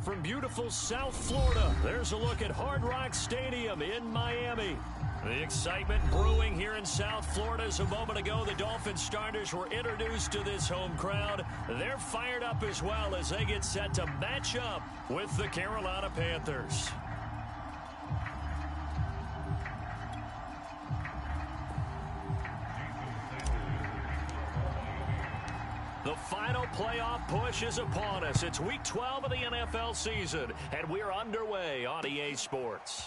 from beautiful South Florida, there's a look at Hard Rock Stadium in Miami. The excitement brewing here in South Florida as a moment ago the Dolphins starters were introduced to this home crowd. They're fired up as well as they get set to match up with the Carolina Panthers. The final playoff push is upon us. It's Week 12 of the NFL season, and we're underway on EA Sports.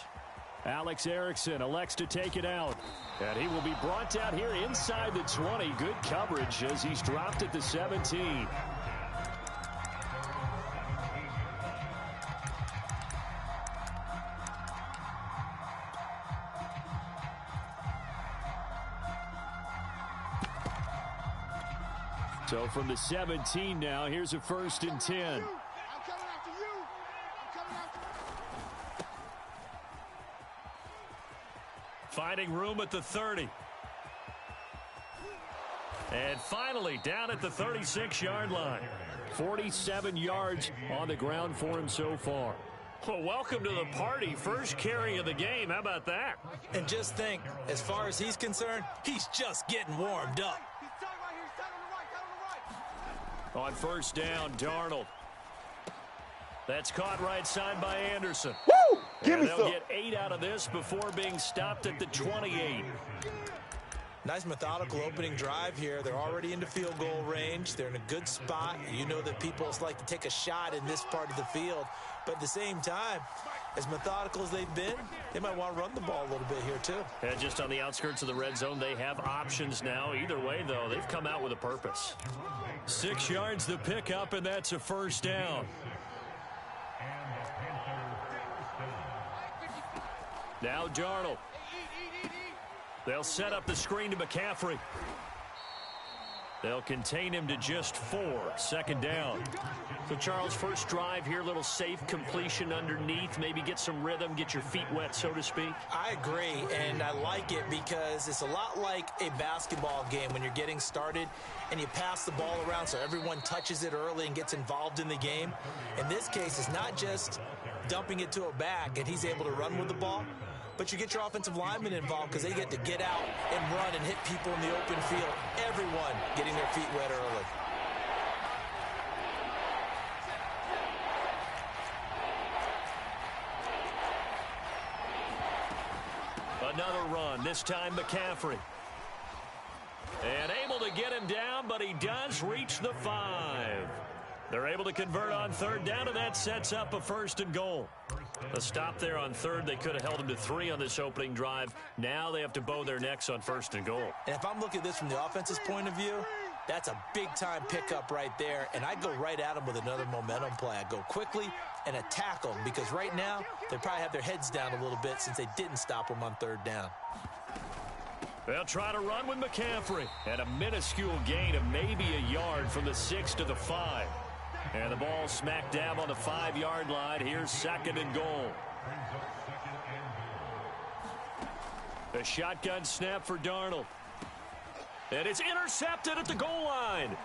Alex Erickson elects to take it out, and he will be brought down here inside the 20. Good coverage as he's dropped at the 17. So from the 17 now, here's a 1st and 10. Finding room at the 30. And finally down at the 36-yard line. 47 yards on the ground for him so far. Well, welcome to the party. First carry of the game. How about that? And just think, as far as he's concerned, he's just getting warmed up. On 1st down, Darnold. That's caught right side by Anderson. Woo! Give me they'll some. get 8 out of this before being stopped at the 28. Nice methodical opening drive here. They're already into field goal range. They're in a good spot. You know that people like to take a shot in this part of the field. But at the same time, as methodical as they've been, they might want to run the ball a little bit here too. And just on the outskirts of the red zone, they have options now. Either way, though, they've come out with a purpose. 6 yards the pickup, and that's a 1st down. Now Darnold. They'll set up the screen to McCaffrey. They'll contain him to just 4. 2nd down. So, Charles, first drive here, little safe completion underneath. Maybe get some rhythm, get your feet wet, so to speak. I agree, and I like it because it's a lot like a basketball game when you're getting started and you pass the ball around so everyone touches it early and gets involved in the game. In this case, it's not just dumping it to a back and he's able to run with the ball, but you get your offensive linemen involved because they get to get out and run and hit people in the open field. Everyone getting their feet wet early. Another run, this time McCaffrey. And able to get him down, but he does reach the 5. They're able to convert on 3rd down, and that sets up a 1st and goal. A stop there on 3rd. They could have held him to 3 on this opening drive. Now they have to bow their necks on 1st and goal. And if I'm looking at this from the offense's point of view, that's a big-time pickup right there. And I go right at him with another momentum play. I go quickly and attack them because right now they probably have their heads down a little bit since they didn't stop them on 3rd down. They'll try to run with McCaffrey. And a minuscule gain of maybe a yard from the 6 to the 5. And the ball smack dab on the 5-yard line. Here's 2nd and goal. A shotgun snap for Darnold. And it's intercepted at the goal line.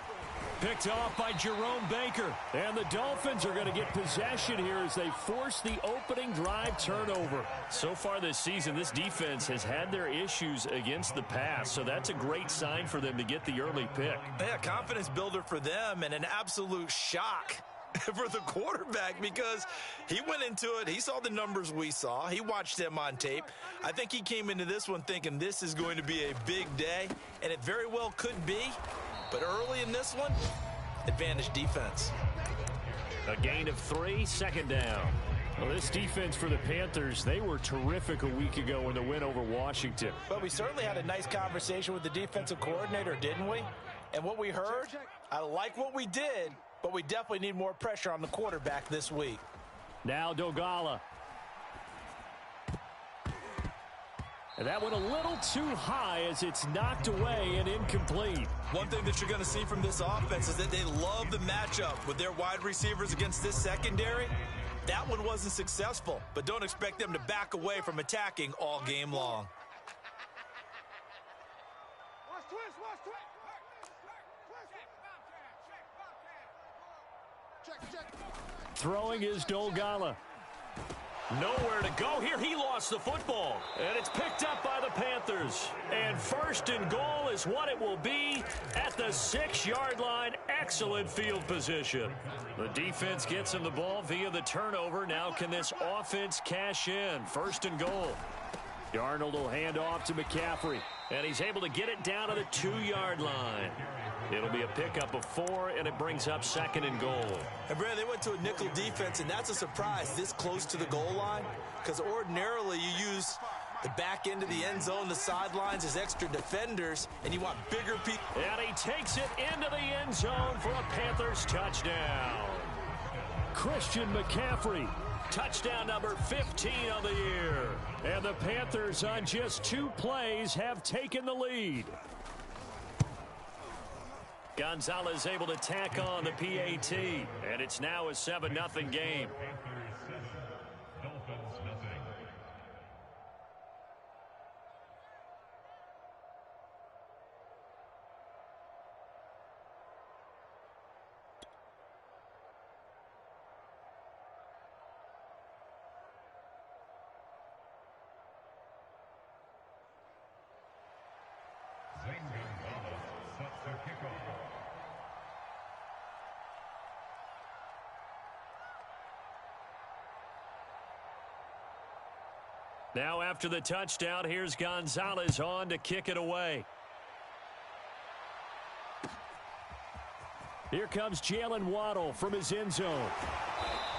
Picked off by Jerome Baker. And the Dolphins are going to get possession here as they force the opening drive turnover. So far this season, this defense has had their issues against the pass. So that's a great sign for them to get the early pick. Yeah, confidence builder for them and an absolute shock for the quarterback because he went into it. He saw the numbers we saw. He watched them on tape. I think he came into this one thinking this is going to be a big day, and it very well could be. But early in this one, advantage defense. A gain of 3, 2nd down. Well, this defense for the Panthers, they were terrific a week ago in the win over Washington. But we certainly had a nice conversation with the defensive coordinator, didn't we? And what we heard, I like what we did, but we definitely need more pressure on the quarterback this week. Now Dogala. And that went a little too high as it's knocked away and incomplete. One thing that you're going to see from this offense is that they love the matchup with their wide receivers against this secondary. That one wasn't successful, but don't expect them to back away from attacking all game long. Throwing is Dolgala. Nowhere to go here. He lost the football. And it's picked up by the Panthers. And first and goal is what it will be at the 6-yard line. Excellent field position. The defense gets him the ball via the turnover. Now can this offense cash in? First and goal. Darnold will hand off to McCaffrey. And he's able to get it down to the 2-yard line. It'll be a pickup of 4, and it brings up second and goal. And Brad, they went to a nickel defense, and that's a surprise this close to the goal line, because ordinarily you use the back end of the end zone, the sidelines as extra defenders, and you want bigger people. And he takes it into the end zone for a Panthers touchdown. Christian McCaffrey, touchdown number 15 on the year. And the Panthers on just 2 plays have taken the lead. Gonzalez able to tack on the PAT, and it's now a 7-0 game. Now after the touchdown, here's Gonzalez on to kick it away. Here comes Jalen Waddle from his end zone.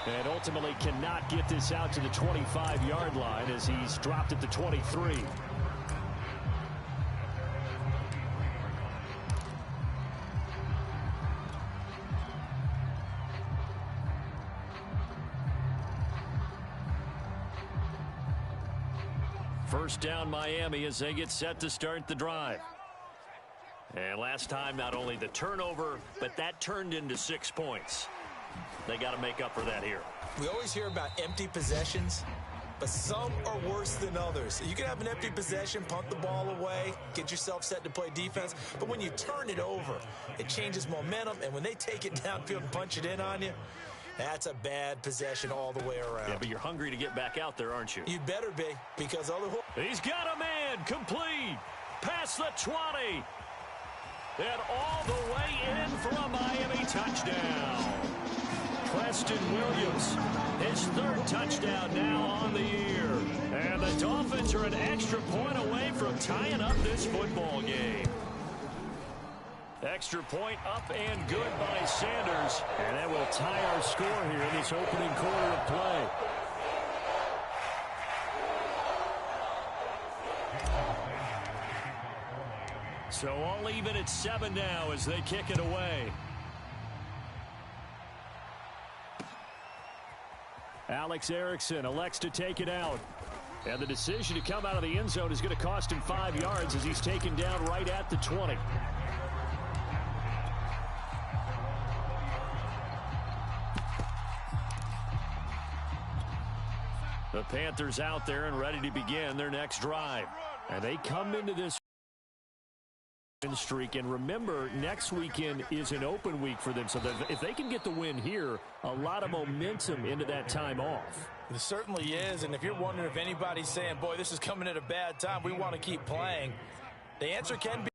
And ultimately cannot get this out to the 25-yard line as he's dropped at the 23. First down Miami as they get set to start the drive. And last time, not only the turnover, but that turned into 6 points. They got to make up for that here. We always hear about empty possessions, but some are worse than others. You can have an empty possession, punt the ball away, get yourself set to play defense, but when you turn it over, it changes momentum, and when they take it downfield and punch it in on you, that's a bad possession all the way around. Yeah, but you're hungry to get back out there, aren't you? You better be, because otherwise... He's got a man, complete, past the 20. And all the way in for a Miami touchdown. Preston Williams, his 3rd touchdown now on the year. And the Dolphins are an extra point away from tying up this football game. Extra point up and good by Sanders. And that will tie our score here in this opening quarter of play. So all even at 7 now as they kick it away. Alex Erickson elects to take it out. And the decision to come out of the end zone is going to cost him 5 yards as he's taken down right at the 20. The Panthers out there and ready to begin their next drive. And they come into this streak, and remember, next weekend is an open week for them, so that if they can get the win here, a lot of momentum into that time off. It certainly is, and if you're wondering if anybody's saying, boy, this is coming at a bad time, we want to keep playing, the answer can be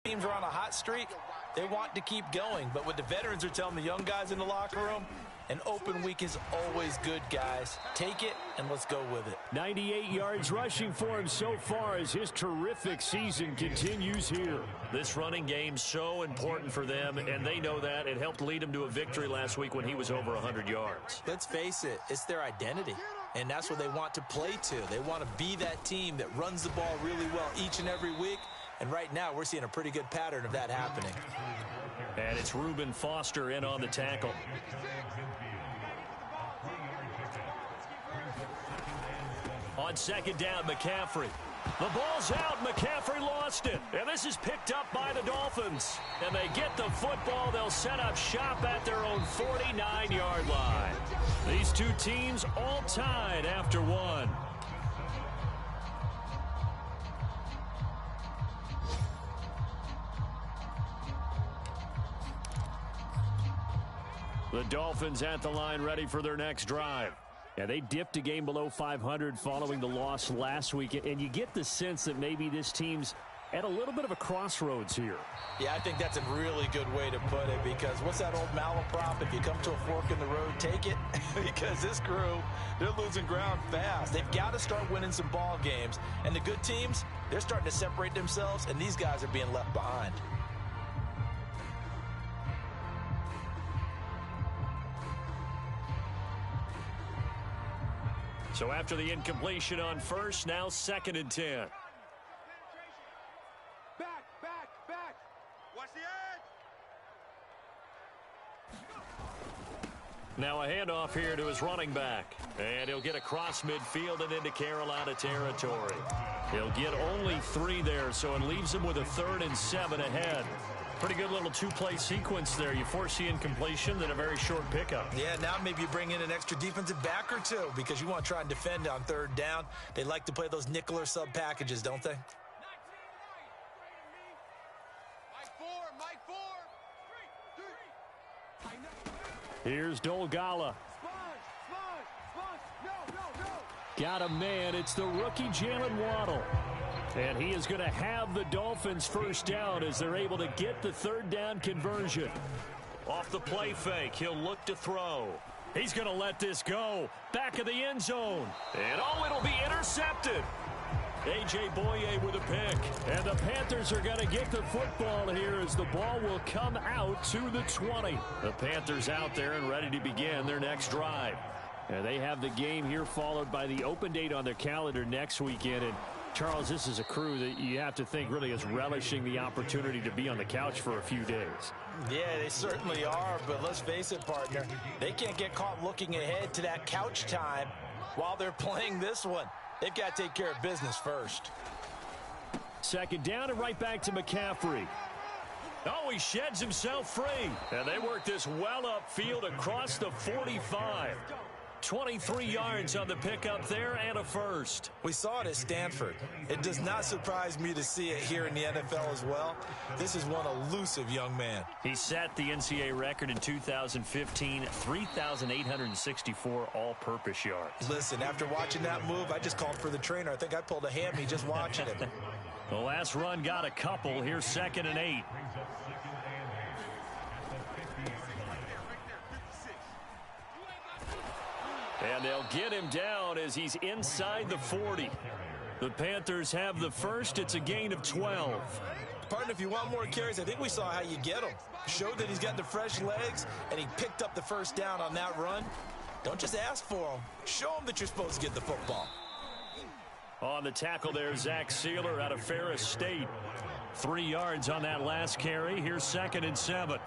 teams are on a hot streak. They want to keep going, but what the veterans are telling the young guys in the locker room, an open week is always good, guys. Take it, and let's go with it. 98 yards rushing for him so far as his terrific season continues here. This running game's so important for them, and they know that. It helped lead him to a victory last week when he was over 100 yards. Let's face it, it's their identity, and that's what they want to play to. They want to be that team that runs the ball really well each and every week, and right now we're seeing a pretty good pattern of that happening. And it's Reuben Foster in on the tackle. On second down, McCaffrey. The ball's out. McCaffrey lost it. And this is picked up by the Dolphins. And they get the football. They'll set up shop at their own 49-yard line. These two teams all tied after one. The Dolphins at the line ready for their next drive. Yeah, they dipped a game below 500 following the loss last week, and you get the sense that maybe this team's at a little bit of a crossroads here. Yeah, I think that's a really good way to put it, because what's that old malaprop? If you come to a fork in the road, take it. Because this crew, they're losing ground fast. They've got to start winning some ball games. And the good teams, they're starting to separate themselves, and these guys are being left behind. So after the incompletion on first, now 2nd and 10. Back. Watch the edge. Now a handoff here to his running back. And he'll get across midfield and into Carolina territory. He'll get only 3 there, so it leaves him with a 3rd and 7 ahead. Pretty good little 2-play sequence there. You force the incompletion, then a very short pickup. Yeah, now maybe you bring in an extra defensive back or two, because you want to try and defend on 3rd down. They like to play those nickel or sub packages, don't they? Here's Dolgala. Got a man. It's the rookie Jalen Waddle. And he is going to have the Dolphins first down as they're able to get the 3rd down conversion. Off the play fake, he'll look to throw. He's going to let this go. Back of the end zone. And it'll be intercepted. A.J. Boye with a pick. And the Panthers are going to get the football here as the ball will come out to the 20. The Panthers out there and ready to begin their next drive. And they have the game here followed by the open date on their calendar next weekend. And Charles, this is a crew that you have to think really is relishing the opportunity to be on the couch for a few days. Yeah, they certainly are, but let's face it, partner, they can't get caught looking ahead to that couch time while they're playing this one. They've got to take care of business first. 2nd down and right back to McCaffrey. Oh, he sheds himself free. And they work this well upfield across the 45. 23 yards on the pickup there and a first. We saw it at Stanford. It does not surprise me to see it here in the NFL as well. This is one elusive young man. He set the NCAA record in 2015, 3,864 all-purpose yards. Listen, after watching that move, I just called for the trainer. I think I pulled a hammy just watching him. The last run got a couple. Here's 2nd and 8. And they'll get him down as he's inside the 40. The Panthers have the first. It's a gain of 12. Partner, if you want more carries, I think we saw how you get him. Showed that he's got the fresh legs, and he picked up the first down on that run. Don't just ask for him. Show him that you're supposed to get the football. On the tackle there, Zach Sealer out of Ferris State. 3 yards on that last carry. Here's 2nd and 7.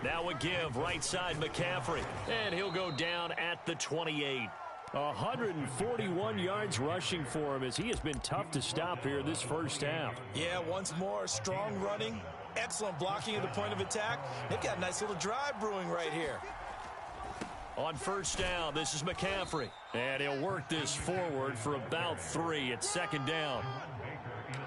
Now a give, right side McCaffrey. And he'll go down at the 28. 141 yards rushing for him as he has been tough to stop here this first half. Yeah, once more, strong running, excellent blocking at the point of attack. They've got a nice little drive brewing right here. On first down, this is McCaffrey. And he'll work this forward for about 3 at 2nd down.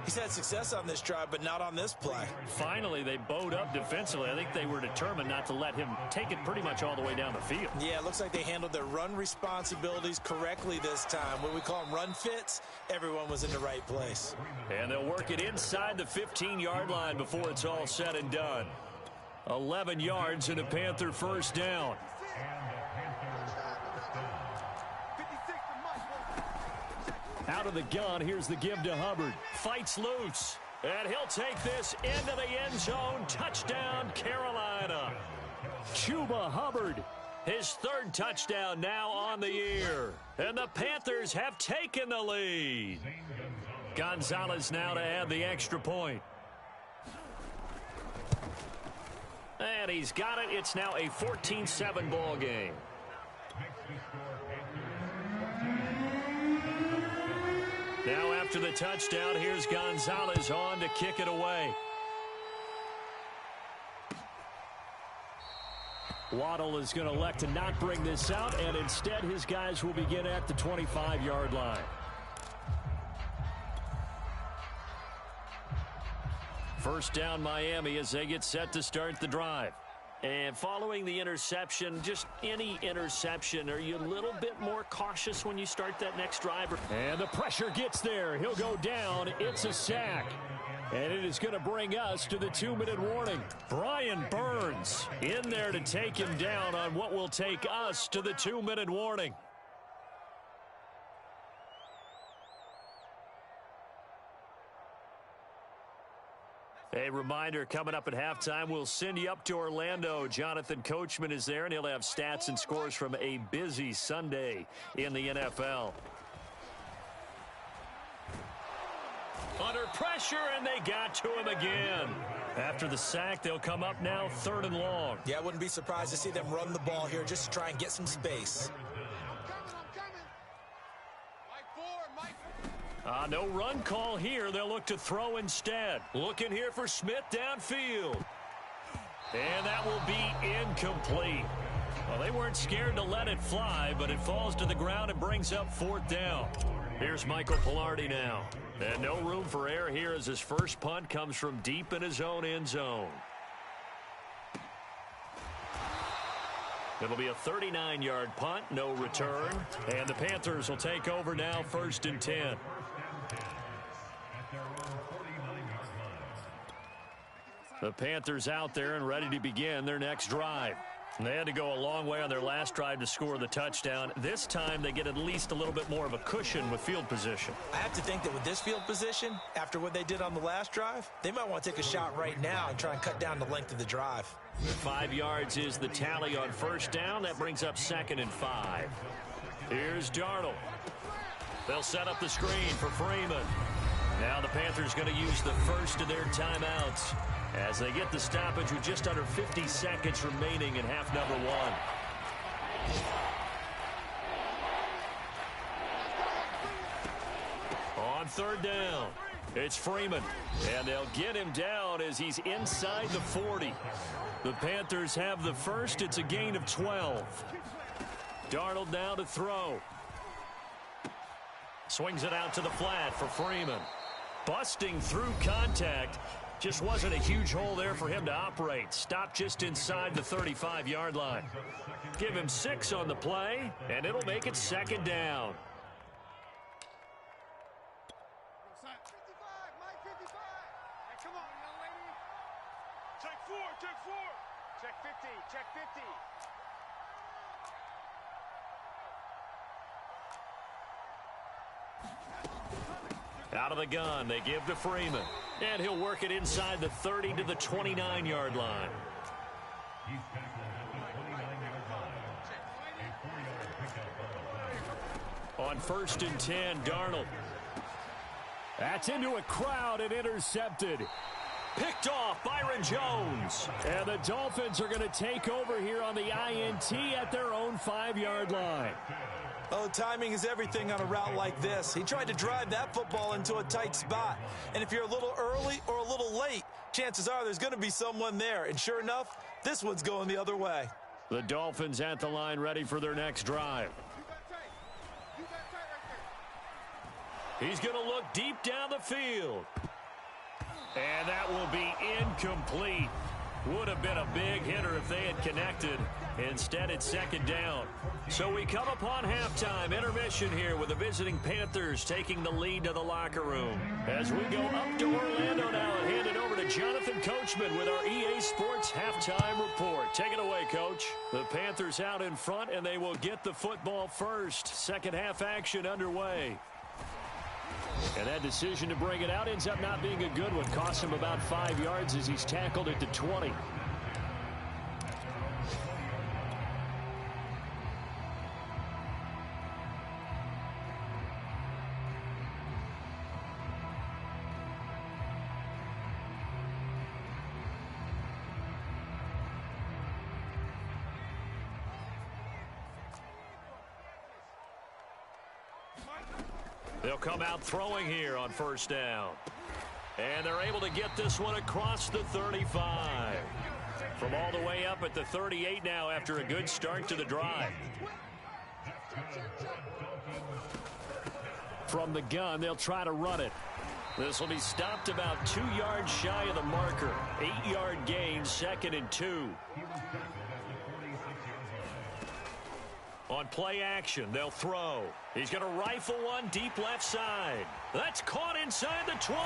He's had success on this drive, but not on this play. Finally, they bowed up defensively. I think they were determined not to let him take it pretty much all the way down the field. Yeah, it looks like they handled their run responsibilities correctly this time. What we call them run fits, everyone was in the right place. And they'll work it inside the 15-yard line before it's all said and done. 11 yards and a Panther first down. Out of the gun, here's the give to Hubbard. Fights loose. And he'll take this into the end zone. Touchdown, Carolina. Chuba Hubbard. His 3rd touchdown now on the year. And the Panthers have taken the lead. Gonzalez now to add the extra point. And he's got it. It's now a 14-7 ball game. Now after the touchdown, here's Gonzalez on to kick it away. Waddle is going to elect to not bring this out, and instead his guys will begin at the 25-yard line. First down Miami as they get set to start the drive. And following the interception, just any interception, are you a little bit more cautious when you start that next drive? And the pressure gets there. He'll go down. It's a sack. And it is going to bring us to the 2-minute warning. Brian Burns in there to take him down on what will take us to the 2-minute warning. A reminder, coming up at halftime, we'll send you up to Orlando. Jonathan Coachman is there, and he'll have stats and scores from a busy Sunday in the NFL. Under pressure, and they got to him again. After the sack, they'll come up now 3rd and long. Yeah, I wouldn't be surprised to see them run the ball here just to try and get some space. No run call here. They'll look to throw instead. Looking here for Smith downfield. And that will be incomplete. Well, they weren't scared to let it fly, but it falls to the ground and brings up 4th down. Here's Michael Pilardi now. And no room for error here as his first punt comes from deep in his own end zone. It'll be a 39-yard punt, no return. And the Panthers will take over now, 1st and 10. The Panthers out there and ready to begin their next drive. They had to go a long way on their last drive to score the touchdown. This time they get at least a little bit more of a cushion with field position. I have to think that with this field position, after what they did on the last drive, they might want to take a shot right now and try and cut down the length of the drive. 5 yards is the tally on 1st down. That brings up 2nd and 5. Here's Darnold. They'll set up the screen for Freeman. Now the Panthers going to use the first of their timeouts as they get the stoppage with just under 50 seconds remaining in half number 1. On 3rd down, it's Freeman. And they'll get him down as he's inside the 40. The Panthers have the first. It's a gain of 12. Darnold now to throw. Swings it out to the flat for Freeman. Busting through contact. Just wasn't a huge hole there for him to operate. Stopped just inside the 35-yard line. Give him 6 on the play, and it'll make it 2nd down. Come on, young lady. Check 4, check 4. Check 50, check 50. Out of the gun, they give to Freeman. And he'll work it inside the 30 to the 29-yard line. On 1st and 10, Darnold. That's into a crowd and intercepted. Picked off, Byron Jones. And the Dolphins are going to take over here on the INT at their own 5-yard line. Oh, timing is everything on a route like this. He tried to drive that football into a tight spot. And if you're a little early or a little late, chances are there's going to be someone there. And sure enough, this one's going the other way. The Dolphins at the line ready for their next drive. He's going to look deep down the field. And that will be incomplete. Would have been a big hitter if they had connected. Instead, it's 2nd down. So we come upon halftime intermission here with the visiting Panthers taking the lead to the locker room. As we go up to Orlando now and hand it over to Jonathan Coachman with our EA Sports halftime report. Take it away, Coach. The Panthers out in front, and they will get the football first. Second half action underway. And that decision to bring it out ends up not being a good one. Costs him about 5 yards as he's tackled it to 20. They'll come out throwing here on 1st down. And they're able to get this one across the 35. From all the way up at the 38 now after a good start to the drive. From the gun, they'll try to run it. This will be stopped about 2 yards shy of the marker. 8-yard gain, 2nd and 2. On play action, they'll throw. He's going to rifle one deep left side. That's caught inside the 20.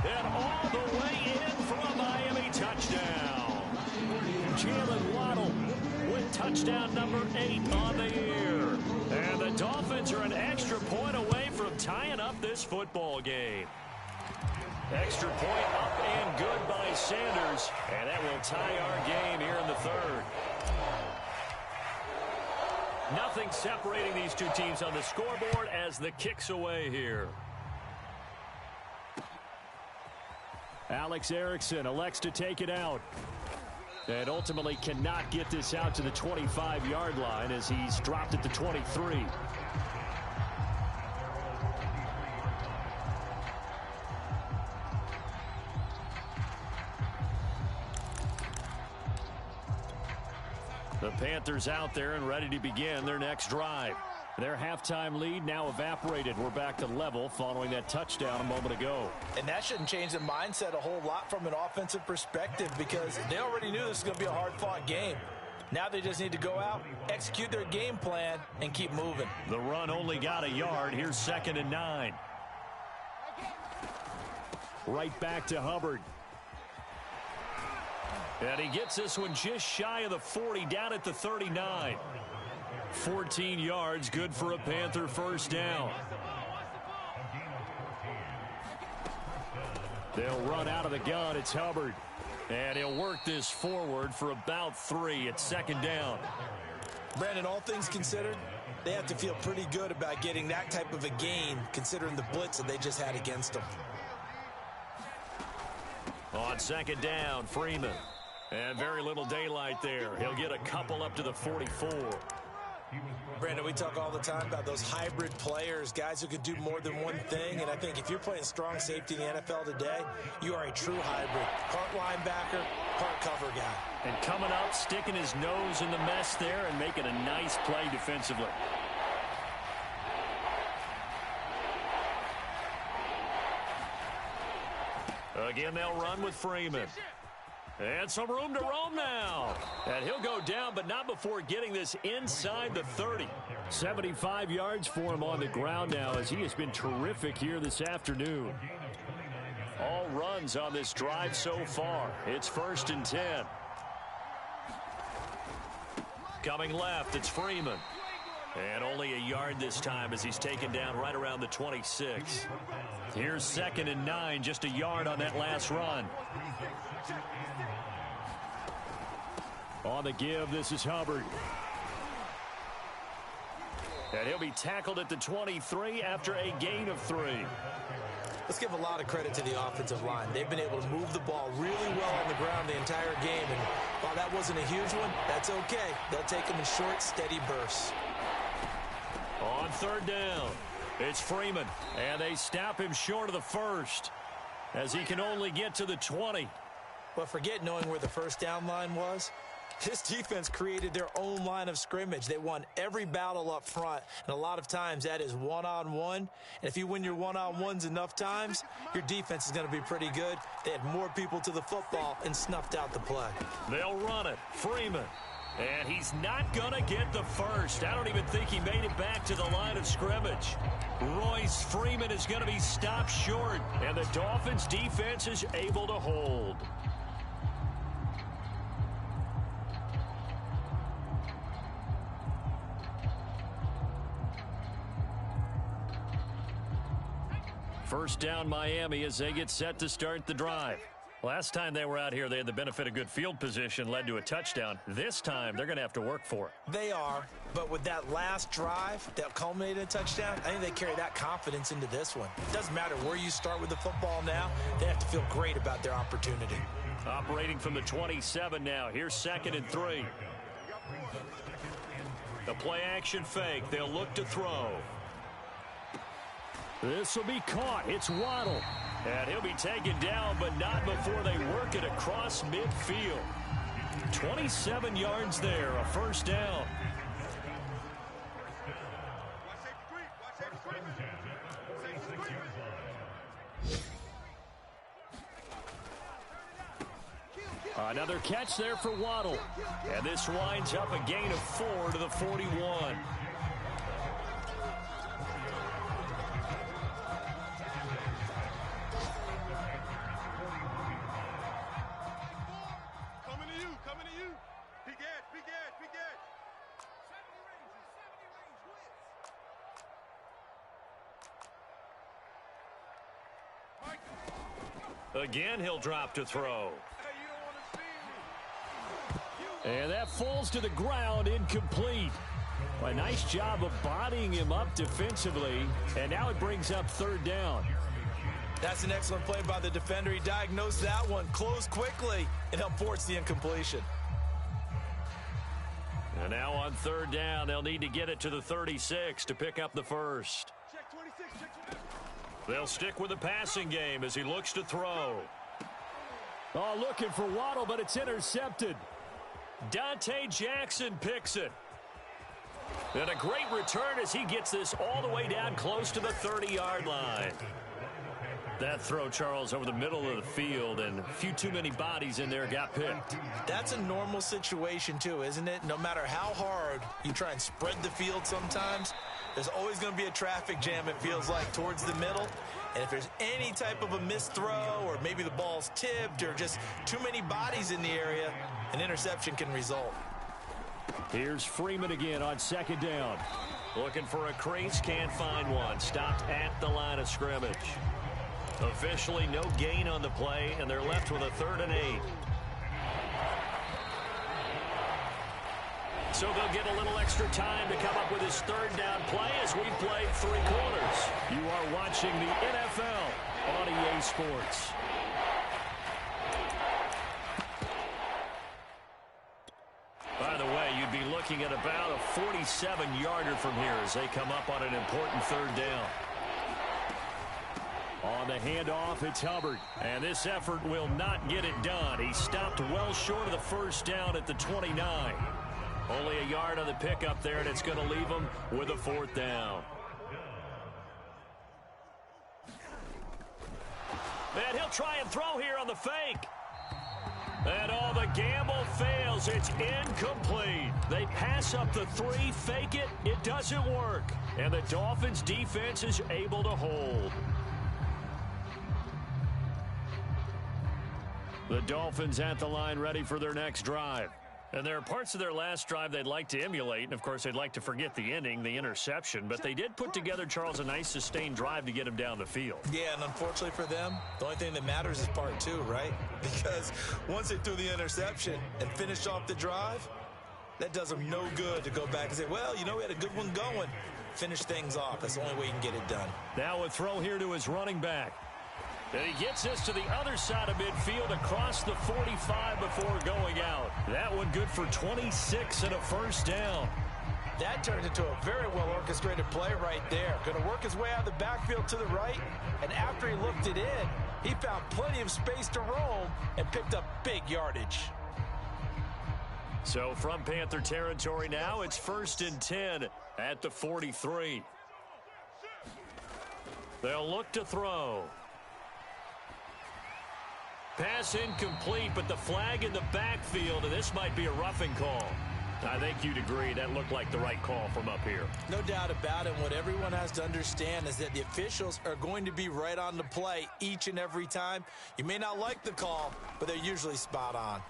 And all the way in for a Miami touchdown. Jalen Waddle with touchdown number 8 on the year. And the Dolphins are an extra point away from tying up this football game. Extra point up and good by Sanders. And that will tie our game here in the 3rd. Nothing separating these two teams on the scoreboard as the kick's away here. Alex Erickson elects to take it out. And ultimately cannot get this out to the 25-yard line as he's dropped at the 23. The Panthers out there and ready to begin their next drive. Their halftime lead now evaporated. We're back to level following that touchdown a moment ago. And that shouldn't change the mindset a whole lot from an offensive perspective because they already knew this was going to be a hard-fought game. Now they just need to go out, execute their game plan, and keep moving. The run only got a yard. Here's 2nd and 9. Right back to Hubbard. And he gets this one just shy of the 40, down at the 39. 14 yards, good for a Panther first down. They'll run out of the gun. It's Hubbard. And he'll work this forward for about 3 at 2nd down. Brandon, all things considered, they have to feel pretty good about getting that type of a gain considering the blitz that they just had against them. On 2nd down, Freeman. And very little daylight there. He'll get a couple up to the 44. Brandon, we talk all the time about those hybrid players, guys who can do more than one thing. And I think if you're playing strong safety in the NFL today, you are a true hybrid. Part linebacker, part cover guy. And coming up, sticking his nose in the mess there and making a nice play defensively. Again, they'll run with Freeman. And some room to roam now. And he'll go down, but not before getting this inside the 30. 75 yards for him on the ground now as he has been terrific here this afternoon. All runs on this drive so far. It's 1st and 10. Coming left, it's Freeman. And only a yard this time as he's taken down right around the 26. Here's 2nd and 9, just a yard on that last run. On the give, this is Hubbard. And he'll be tackled at the 23 after a gain of 3. Let's give a lot of credit to the offensive line. They've been able to move the ball really well on the ground the entire game. And while that wasn't a huge one, that's okay. They'll take them in short, steady bursts. On 3rd down, it's Freeman. And they stop him short of the 1st as he can only get to the 20. But forget knowing where the first down line was. This defense created their own line of scrimmage. They won every battle up front, and a lot of times that is one-on-one. And if you win your one-on-ones enough times, your defense is going to be pretty good. They had more people to the football and snuffed out the play. They'll run it. Freeman. And he's not going to get the 1st. I don't even think he made it back to the line of scrimmage. Royce Freeman is going to be stopped short, and the Dolphins' defense is able to hold. First down Miami as they get set to start the drive. Last time they were out here, they had the benefit of good field position, led to a touchdown. This time, they're going to have to work for it. They are, but with that last drive that culminated in a touchdown, I think they carry that confidence into this one. It doesn't matter where you start with the football now. They have to feel great about their opportunity. Operating from the 27 now. Here's 2nd and 3. The play action fake. They'll look to throw. This will be caught. It's Waddle. And he'll be taken down, but not before they work it across midfield. 27 yards there, a first down. Watch safety creep. Watch safety creep. Another catch there for Waddle. And this winds up a gain of 4 to the 41. Coming to you. Big edge, big edge, big edge. Again, he'll drop to throw. And that falls to the ground, incomplete. A nice job of bodying him up defensively, and now it brings up 3rd down. That's an excellent play by the defender. He diagnosed that one, closed quickly, and helped force the incompletion. And now on 3rd down, they'll need to get it to the 36 to pick up the first. Check 26, check 26. They'll stick with the passing game as he looks to throw. Oh, looking for Waddle, but it's intercepted. Dante Jackson picks it. And a great return as he gets this all the way down close to the 30-yard line. That throw, Charles, over the middle of the field, and a few too many bodies in there got picked. That's a normal situation, too, isn't it? No matter how hard you try and spread the field sometimes, there's always going to be a traffic jam, it feels like, towards the middle. And if there's any type of a missed throw or maybe the ball's tipped or just too many bodies in the area, an interception can result. Here's Freeman again on 2nd down. Looking for a crease, can't find one. Stopped at the line of scrimmage. Officially no gain on the play, and they're left with a 3rd and 8. So they'll get a little extra time to come up with his 3rd down play as we play 3 quarters. You are watching the NFL on EA Sports. By the way, you'd be looking at about a 47-yarder from here as they come up on an important 3rd down. On the handoff, it's Hubbard. And this effort will not get it done. He stopped well short of the 1st down at the 29. Only a yard on the pickup there, and it's going to leave him with a 4th down. And he'll try and throw here on the fake. And the gamble fails. It's incomplete. They pass up the 3, fake it. It doesn't work. And the Dolphins defense is able to hold. The Dolphins at the line ready for their next drive. And there are parts of their last drive they'd like to emulate. And, of course, they'd like to forget the ending, the interception. But they did put together, Charles, a nice sustained drive to get him down the field. Yeah, and unfortunately for them, the only thing that matters is part 2, right? Because once they threw the interception and finished off the drive, that does them no good to go back and say, well, you know, we had a good one going. Finish things off. That's the only way you can get it done. Now a throw here to his running back. And he gets this to the other side of midfield across the 45 before going out. That one good for 26 and a 1st down. That turned into a very well-orchestrated play right there. Going to work his way out of the backfield to the right, and after he looked it in, he found plenty of space to roam and picked up big yardage. So from Panther territory now, it's 1st and 10 at the 43. They'll look to throw. Pass incomplete, but the flag in the backfield, and this might be a roughing call. I think you'd agree that looked like the right call from up here. No doubt about it. What everyone has to understand is that the officials are going to be right on the play each and every time. You may not like the call, but they're usually spot on.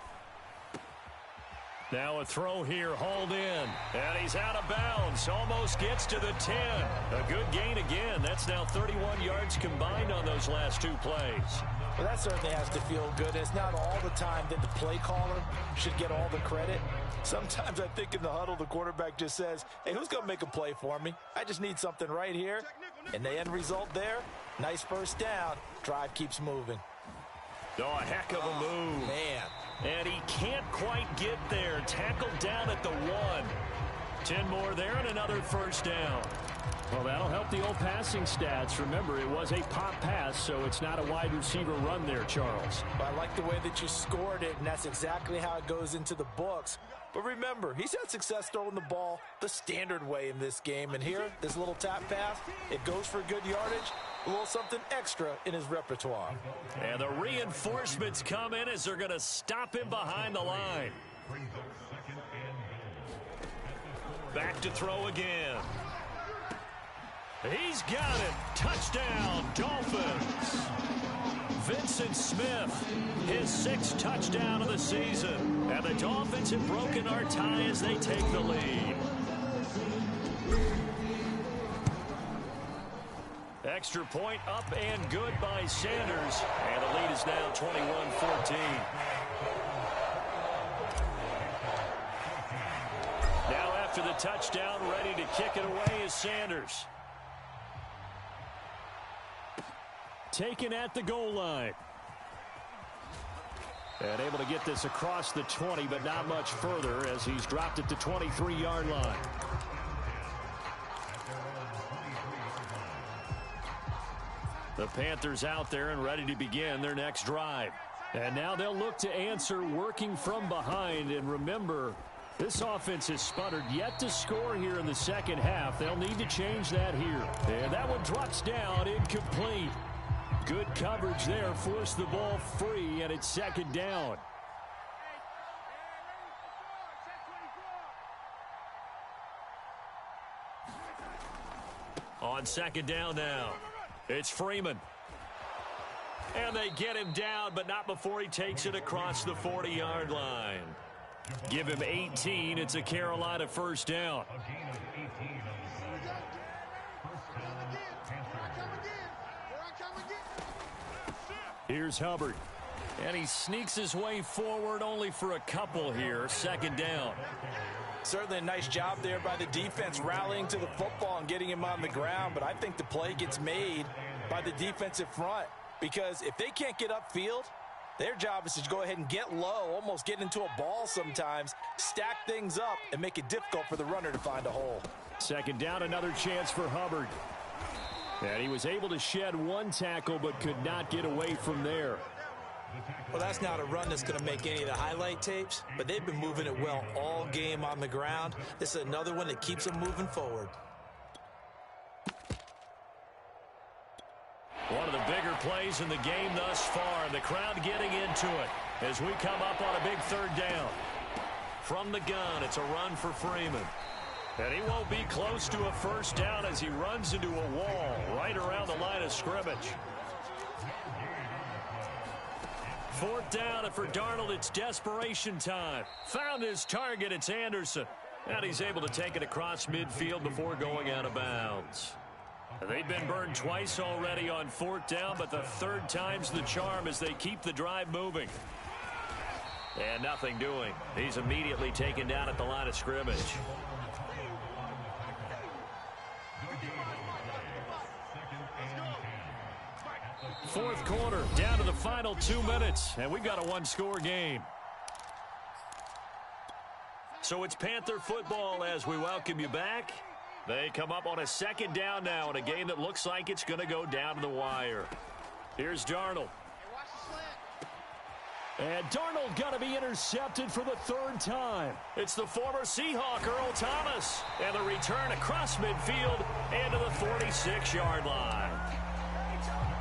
Now a throw here, hauled in, and he's out of bounds. Almost gets to the 10. A good gain again. That's now 31 yards combined on those last 2 plays. Well, that certainly has to feel good. It's not all the time that the play caller should get all the credit. Sometimes I think in the huddle, the quarterback just says, hey, who's going to make a play for me? I just need something right here. And the end result there, nice 1st down. Drive keeps moving. Oh, a heck of a move. Man. And he can't quite get there. Tackled down at the 1. 10 more there and another 1st down. Well, that'll help the old passing stats. Remember, it was a pop pass, so it's not a wide receiver run there, Charles. I like the way that you scored it, and that's exactly how it goes into the books. But remember, he's had success throwing the ball the standard way in this game. And here, this little tap pass, it goes for good yardage, a little something extra in his repertoire. And the reinforcements come in as they're going to stop him behind the line. Back to throw again. He's got it. Touchdown, Dolphins. Vincent Smith, his 6th touchdown of the season. And the Dolphins have broken our tie as they take the lead. Extra point up and good by Sanders. And the lead is now 21-14. Now after the touchdown, ready to kick it away is Sanders. Taken at the goal line. And able to get this across the 20, but not much further as he's dropped it to 23-yard line. The Panthers out there and ready to begin their next drive. And now they'll look to answer working from behind. And remember, this offense has sputtered yet to score here in the second half. They'll need to change that here. And that one drops down, incomplete. Good coverage there, forced the ball free, and it's second down. On second down now, it's Freeman. And they get him down, but not before he takes it across the 40-yard line. Give him 18. It's a Carolina first down. Here's Hubbard. And he sneaks his way forward only for a couple here. Second down. Certainly a nice job there by the defense rallying to the football and getting him on the ground. But I think the play gets made by the defensive front. Because if they can't get upfield, their job is to go ahead and get low, almost get into a ball sometimes, stack things up, and make it difficult for the runner to find a hole. Second down, another chance for Hubbard. And he was able to shed one tackle but could not get away from there. Well, that's not a run that's going to make any of the highlight tapes, but they've been moving it well all game on the ground. This is another one that keeps them moving forward. One of the bigger plays in the game thus far, and the crowd getting into it as we come up on a big third down. From the gun, it's a run for Freeman. And he won't be close to a first down as he runs into a wall right around the line of scrimmage. Fourth down, and for Darnold, it's desperation time. Found his target, it's Anderson. And he's able to take it across midfield before going out of bounds. They've been burned twice already on fourth down, but the third time's the charm as they keep the drive moving. And nothing doing. He's immediately taken down at the line of scrimmage. Fourth quarter, down to the final 2 minutes, and we've got a one-score game. So it's Panther football as we welcome you back. They come up on a second down now in a game that looks like it's going to go down to the wire. Here's Darnold. And Darnold going to be intercepted for the third time. It's the former Seahawk, Earl Thomas. And the return across midfield and to the 46-yard line.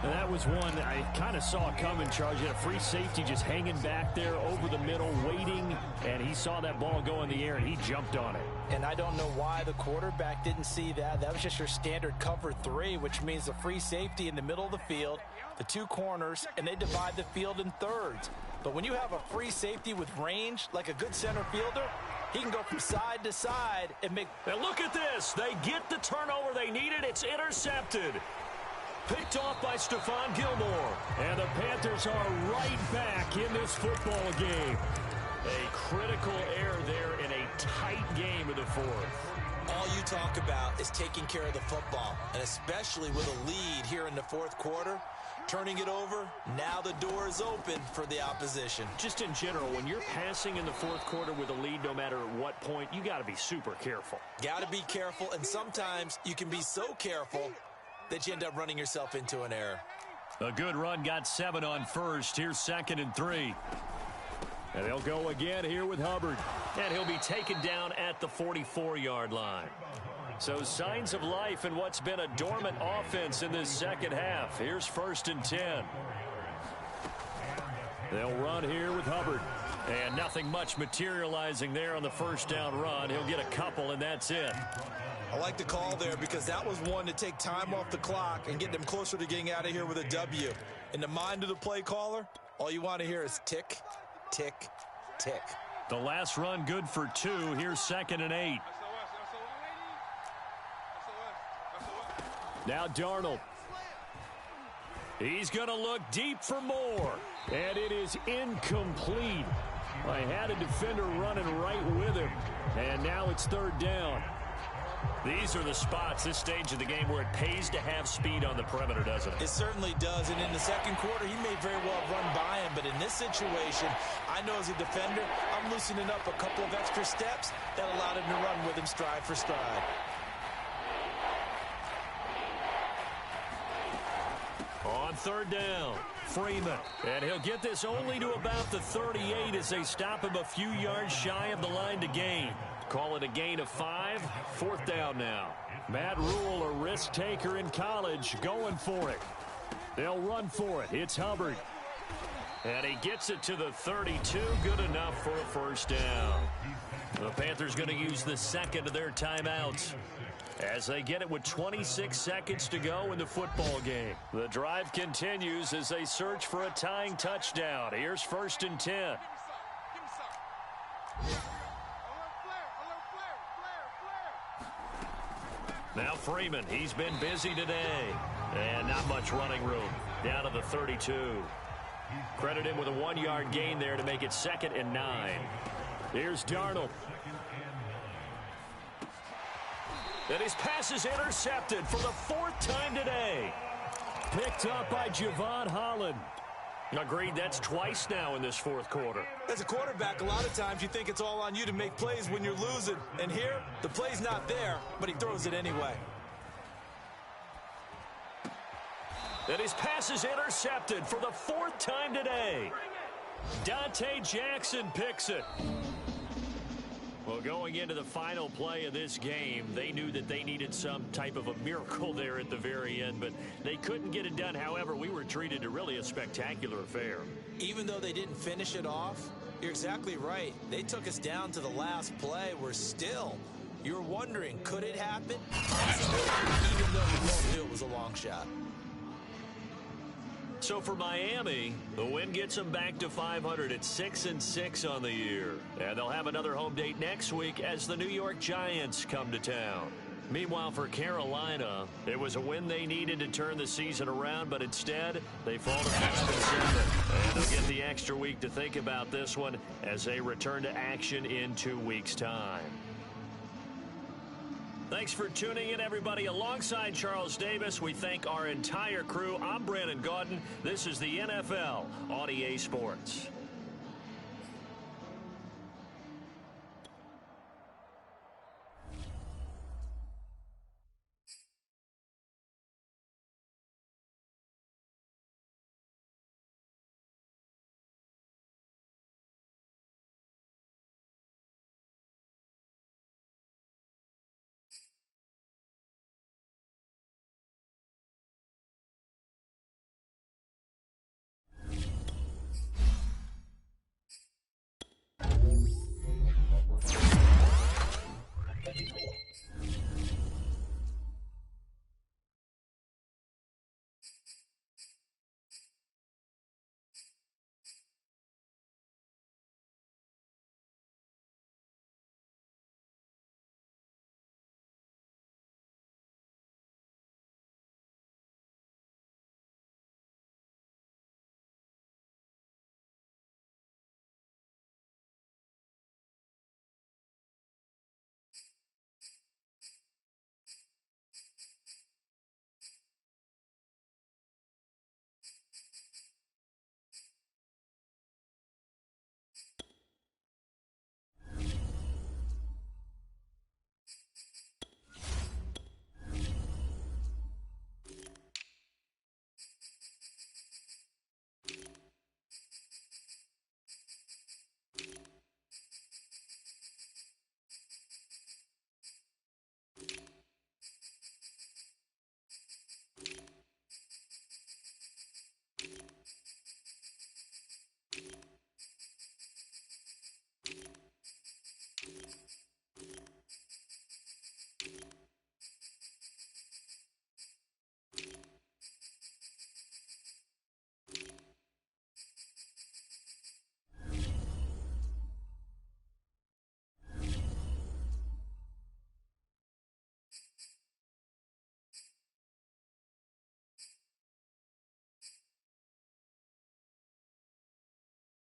And that was one I kind of saw coming, Charles. You had a free safety just hanging back there over the middle, waiting, and he saw that ball go in the air, and he jumped on it. And I don't know why the quarterback didn't see that. That was just your standard cover 3, which means the free safety in the middle of the field, the two corners, and they divide the field in thirds. But when you have a free safety with range, like a good center fielder, he can go from side to side and make... And look at this. They get the turnover they needed. It's intercepted. Picked off by Stephon Gilmore. And the Panthers are right back in this football game. A critical error there in a tight game in the fourth. All you talk about is taking care of the football, and especially with a lead here in the fourth quarter. turning it over. Now the door is open for the opposition. Just in general, when you're passing in the fourth quarter with a lead, no matter at what point, you got to be super careful. Got to be careful, and sometimes you can be so careful that you end up running yourself into an error. A good run got 7 on first. Here's 2nd and 3. And they'll go again here with Hubbard. And he'll be taken down at the 44-yard line. So signs of life in what's been a dormant offense in this second half. Here's 1st and 10. They'll run here with Hubbard. And nothing much materializing there on the first down run. He'll get a couple, and that's it. I like the call there because that was one to take time off the clock and get them closer to getting out of here with a W. In the mind of the play caller, all you want to hear is tick, tick, tick. The last run good for 2. Here's 2nd and 8. Now Darnold. He's going to look deep for more. And it is incomplete. I had a defender running right with him. And now it's 3rd down. These are the spots, this stage of the game, where it pays to have speed on the perimeter, doesn't it? It certainly does. And in the second quarter, he may very well run by him. But in this situation, I know as a defender, I'm loosening up a couple of extra steps that allowed him to run with him stride for stride. On 3rd down, Freeman. And he'll get this only to about the 38 as they stop him a few yards shy of the line to gain. Call it a gain of 5. 4th down now. Matt Rule, a risk taker in college, going for it. They'll run for it. It's Hubbard. And he gets it to the 32. Good enough for a 1st down. The Panthers going to use the 2nd of their timeouts as they get it with 26 seconds to go in the football game. The drive continues as they search for a tying touchdown. Here's 1st and 10. Now Freeman, he's been busy today. And not much running room. Down to the 32. Credit him with a 1-yard gain there to make it 2nd and 9. Here's Darnold. And his pass is intercepted for the 4th time today. Picked up by Javon Holland. Agreed, that's twice now in this 4th quarter. As a quarterback, a lot of times you think it's all on you to make plays when you're losing. And here, the play's not there, but he throws it anyway. And his pass is intercepted for the 4th time today. Dante Jackson picks it. Well, going into the final play of this game, they knew that they needed some type of a miracle there at the very end, but they couldn't get it done. However, we were treated to really a spectacular affair. Even though they didn't finish it off, you're exactly right. They took us down to the last play. We're still, you're wondering, could it happen? Even though we both knew it was a long shot. So for Miami, the win gets them back to 500 at 6-6 on the year. And they'll have another home date next week as the New York Giants come to town. Meanwhile, for Carolina, it was a win they needed to turn the season around, but instead, they fall to 5-7. And they'll get the extra week to think about this one as they return to action in 2 weeks' time. Thanks for tuning in, everybody. Alongside Charles Davis, we thank our entire crew. I'm Brandon Gaudin. This is the NFL on EA Sports.